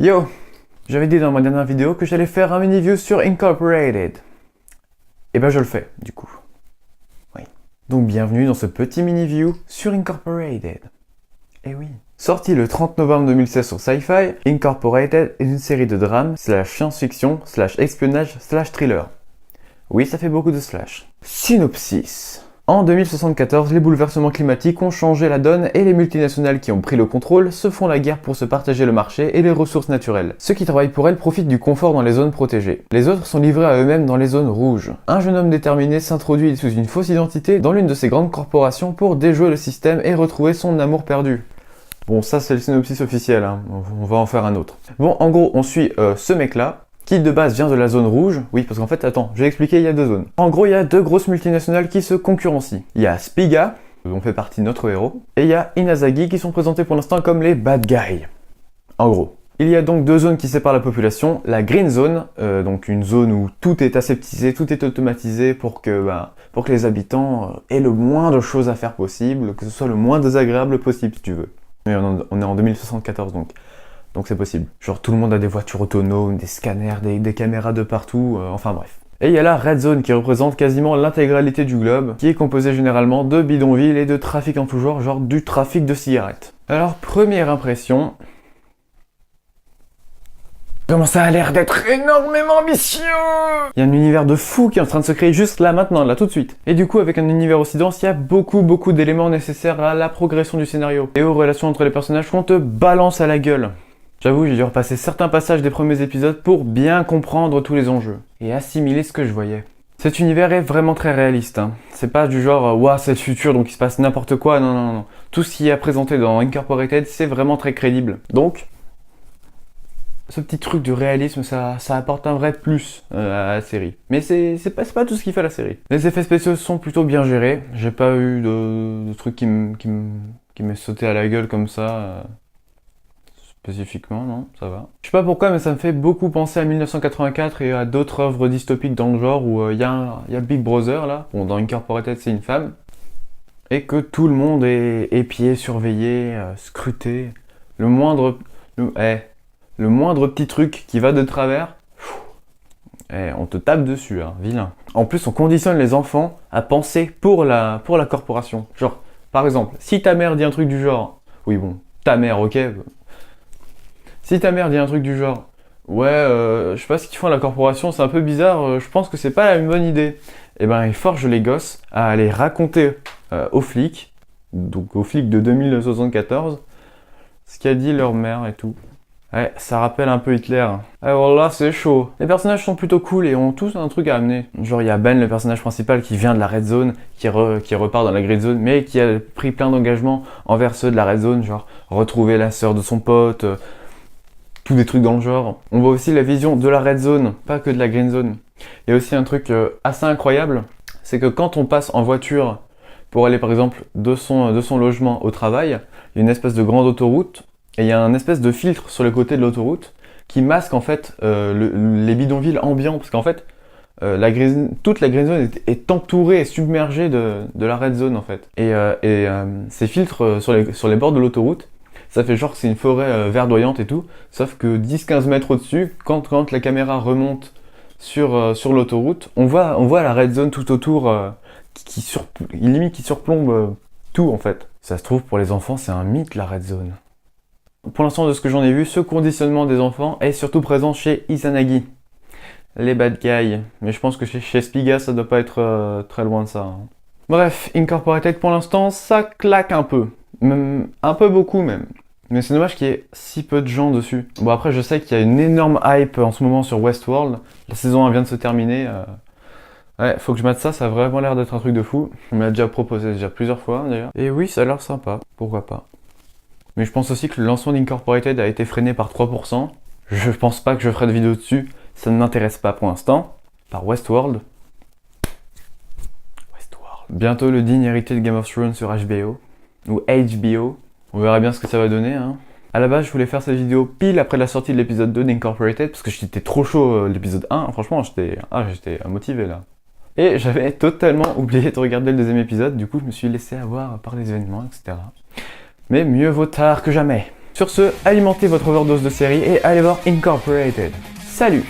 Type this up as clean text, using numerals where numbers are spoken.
Yo, j'avais dit dans ma dernière vidéo que j'allais faire un mini-view sur Incorporated. Et ben je le fais, du coup. Oui. Donc bienvenue dans ce petit mini-view sur Incorporated. Eh oui. Sorti le 30 novembre 2016 sur Sci-Fi, Incorporated est une série de drames, science-fiction, espionnage, thriller. Oui, ça fait beaucoup de slash. Synopsis. En 2074, les bouleversements climatiques ont changé la donne et les multinationales qui ont pris le contrôle se font la guerre pour se partager le marché et les ressources naturelles. Ceux qui travaillent pour elles profitent du confort dans les zones protégées. Les autres sont livrés à eux-mêmes dans les zones rouges. Un jeune homme déterminé s'introduit sous une fausse identité dans l'une de ces grandes corporations pour déjouer le système et retrouver son amour perdu. Bon, ça c'est le synopsis officiel, hein. On va en faire un autre. Bon, en gros, on suit ce mec-là, qui de base vient de la zone rouge. Oui, parce qu'en fait, attends, je vais expliquer, il y a deux zones. En gros, il y a deux grosses multinationales qui se concurrencient. Il y a Spiga, dont fait partie notre héros, et il y a Inazagi qui sont présentés pour l'instant comme les bad guys. En gros. Il y a donc deux zones qui séparent la population. La Green Zone, donc une zone où tout est aseptisé, tout est automatisé pour que les habitants aient le moins de choses à faire possible, que ce soit le moins désagréable possible si tu veux. Mais on est en 2074 donc c'est possible. Genre tout le monde a des voitures autonomes, des scanners, des caméras de partout, enfin bref. Et il y a la Red Zone qui représente quasiment l'intégralité du globe, qui est composée généralement de bidonvilles et de trafic en tout genre du trafic de cigarettes. Alors première impression... Comment ça a l'air d'être énormément ambitieux! Il y a un univers de fou qui est en train de se créer juste là, maintenant, là, tout de suite. Et du coup, avec un univers aussi dense, il y a beaucoup d'éléments nécessaires à la progression du scénario et aux relations entre les personnages qu'on te balance à la gueule. J'avoue, j'ai dû repasser certains passages des premiers épisodes pour bien comprendre tous les enjeux et assimiler ce que je voyais. Cet univers est vraiment très réaliste, hein. C'est pas du genre, ouah, c'est le futur, donc il se passe n'importe quoi, non. Tout ce qui est présenté dans Incorporated, c'est vraiment très crédible. Donc, ce petit truc de réalisme, ça apporte un vrai plus à la série. Mais c'est pas tout ce qui fait la série. Les effets spéciaux sont plutôt bien gérés. J'ai pas eu de trucs qui m'est sauté à la gueule comme ça. Spécifiquement, non, ça va. Je sais pas pourquoi, mais ça me fait beaucoup penser à 1984 et à d'autres œuvres dystopiques dans le genre où il y a Big Brother là. Bon, dans Incorporated, c'est une femme. Et que tout le monde est épié, surveillé, scruté. Le moindre petit truc qui va de travers, on te tape dessus, hein, vilain. En plus, on conditionne les enfants à penser pour la corporation. Genre, par exemple, si ta mère dit un truc du genre, oui bon, ta mère, ok. Si ta mère dit un truc du genre, ouais, je sais pas ce qu'ils font à la corporation, c'est un peu bizarre, je pense que c'est pas une bonne idée. Et ben, ils forgent les gosses à aller raconter aux flics, donc aux flics de 2074, ce qu'a dit leur mère et tout. Ouais, ça rappelle un peu Hitler. Alors là, c'est chaud. Les personnages sont plutôt cool et ont tous un truc à amener. Genre, il y a Ben, le personnage principal, qui vient de la Red Zone, qui repart dans la Green Zone, mais qui a pris plein d'engagements envers ceux de la Red Zone, genre retrouver la sœur de son pote, tous des trucs dans le genre. On voit aussi la vision de la Red Zone, pas que de la Green Zone. Il y a aussi un truc assez incroyable, c'est que quand on passe en voiture pour aller par exemple de son logement au travail, il y a une espèce de grande autoroute, et il y a un espèce de filtre sur le côté de l'autoroute qui masque en fait les bidonvilles ambiants, parce qu'en fait toute la Green Zone est entourée et submergée de la Red Zone en fait. Et ces filtres sur les bords de l'autoroute, ça fait genre que c'est une forêt verdoyante et tout, sauf que 10-15 mètres au-dessus, quand la caméra remonte sur l'autoroute, on voit la Red Zone tout autour qui surplombe tout en fait. Ça se trouve, pour les enfants, c'est un mythe la Red Zone. Pour l'instant, de ce que j'en ai vu, ce conditionnement des enfants est surtout présent chez Izanagi, les bad guys. Mais je pense que chez Spiga, ça doit pas être très loin de ça, hein. Bref, Incorporated pour l'instant, ça claque un peu. Même, un peu beaucoup même. Mais c'est dommage qu'il y ait si peu de gens dessus. Bon, après, je sais qu'il y a une énorme hype en ce moment sur Westworld. La saison 1 vient de se terminer. Ouais, faut que je mette ça, ça a vraiment l'air d'être un truc de fou. On me l'a déjà proposé plusieurs fois d'ailleurs. Et oui, ça a l'air sympa, pourquoi pas. Mais je pense aussi que le lancement d'Incorporated a été freiné par 3%. Je pense pas que je ferai de vidéo dessus, ça ne m'intéresse pas pour l'instant. Par Westworld. Bientôt le digne héritier de Game of Thrones sur HBO. Ou HBO. On verra bien ce que ça va donner, hein. À la base, je voulais faire cette vidéo pile après la sortie de l'épisode 2 d'Incorporated, parce que j'étais trop chaud l'épisode 1. Franchement, j'étais motivé là. Et j'avais totalement oublié de regarder le deuxième épisode, du coup je me suis laissé avoir par les événements, etc. Mais mieux vaut tard que jamais. Sur ce, alimentez votre overdose de séries et allez voir Incorporated. Salut!